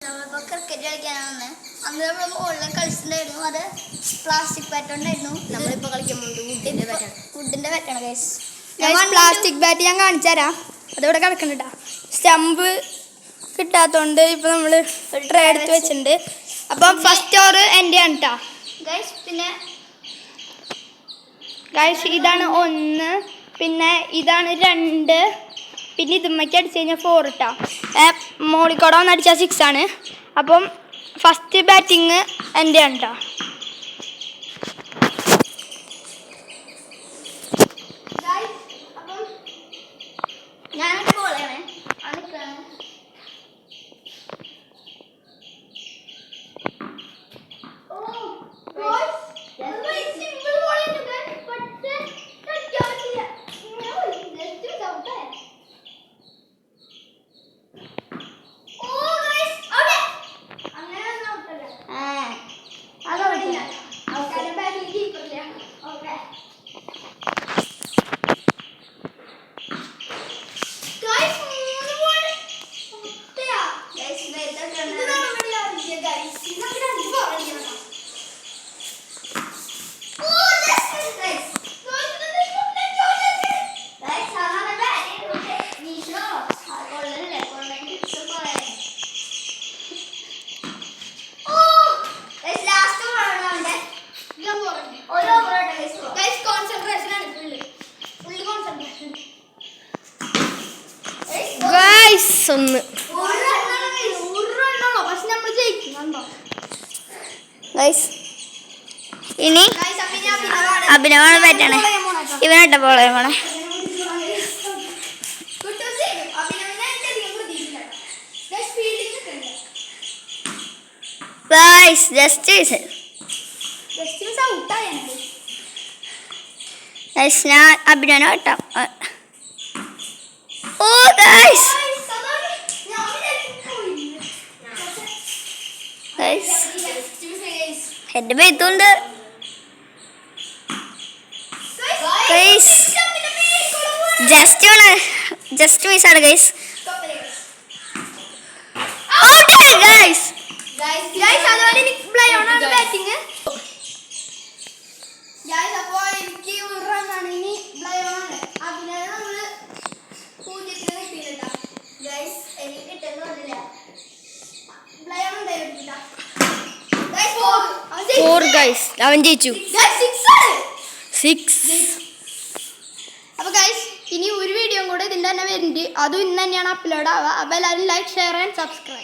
നമ്മളിപ്പോൾ ക്രിക്കറ്റ് കളിക്കാനാണ്. അന്ന് നമ്മൾ മുകളിൽ കളിച്ചിട്ടുണ്ടായിരുന്നു. അത് പ്ലാസ്റ്റിക് ബാറ്റ് ഉണ്ടായിരുന്നു. നമ്മളിപ്പോൾ കളിക്കുമ്പോൾ വുഡിൻ്റെ ബാറ്റാണ് ഗൈസ്. പ്ലാസ്റ്റിക് ബാറ്റ് ഞാൻ കാണിച്ചു തരാം. അതിവിടെ കിടക്കുന്നുണ്ടാ. സ്റ്റമ്പ് കിട്ടാത്തതുകൊണ്ട് ഇപ്പോൾ നമ്മൾ ഒരു ട്രേ എടുത്ത് വെച്ചിട്ടുണ്ട്. അപ്പം ഫസ്റ്റ് ഓവർ എൻ്റെ ആണ് കേട്ടോ ഗൈസ്. പിന്നെ ഗൈസ് ഇതാണ് 1, പിന്നെ ഇതാണ് 2, പിന്നെ ഇതുമ്മയ്ക്ക് അടിച്ചു കഴിഞ്ഞാൽ 4 ഇട്ടാ. മോളിക്കോട ഒന്ന് അടിച്ചാൽ 6 ആണ്. അപ്പം ഫസ്റ്റ് ബാറ്റിങ് എൻ്റെ ആണ് കേട്ടോ. ഞാനൊക്കെ ബോളാണ്. ഒന്ന് ഇനി അഭിനവാണ് പറ്റണേ. ഇവനാട്ട പോളെ പോണേ. ഞാൻ അഭിനവനെ കേട്ടാം. ഓ ഗൈസ് എന്റെ പേത്തുണ്ട്. Just മിസ്സാണ് guys. അവൻ ജയിച്ചു 6. അപ്പൊ ഗൈസ് ഇനി ഒരു വീഡിയോ കൂടെ ഇതിന്റെ തന്നെ വരുന്നുണ്ട്. അതും ഇന്ന് തന്നെയാണ് അപ്ലോഡ് ആവുക. അപ്പൊ എല്ലാവരും ലൈക്ക്, ഷെയർ ആൻഡ് സബ്സ്ക്രൈബ്.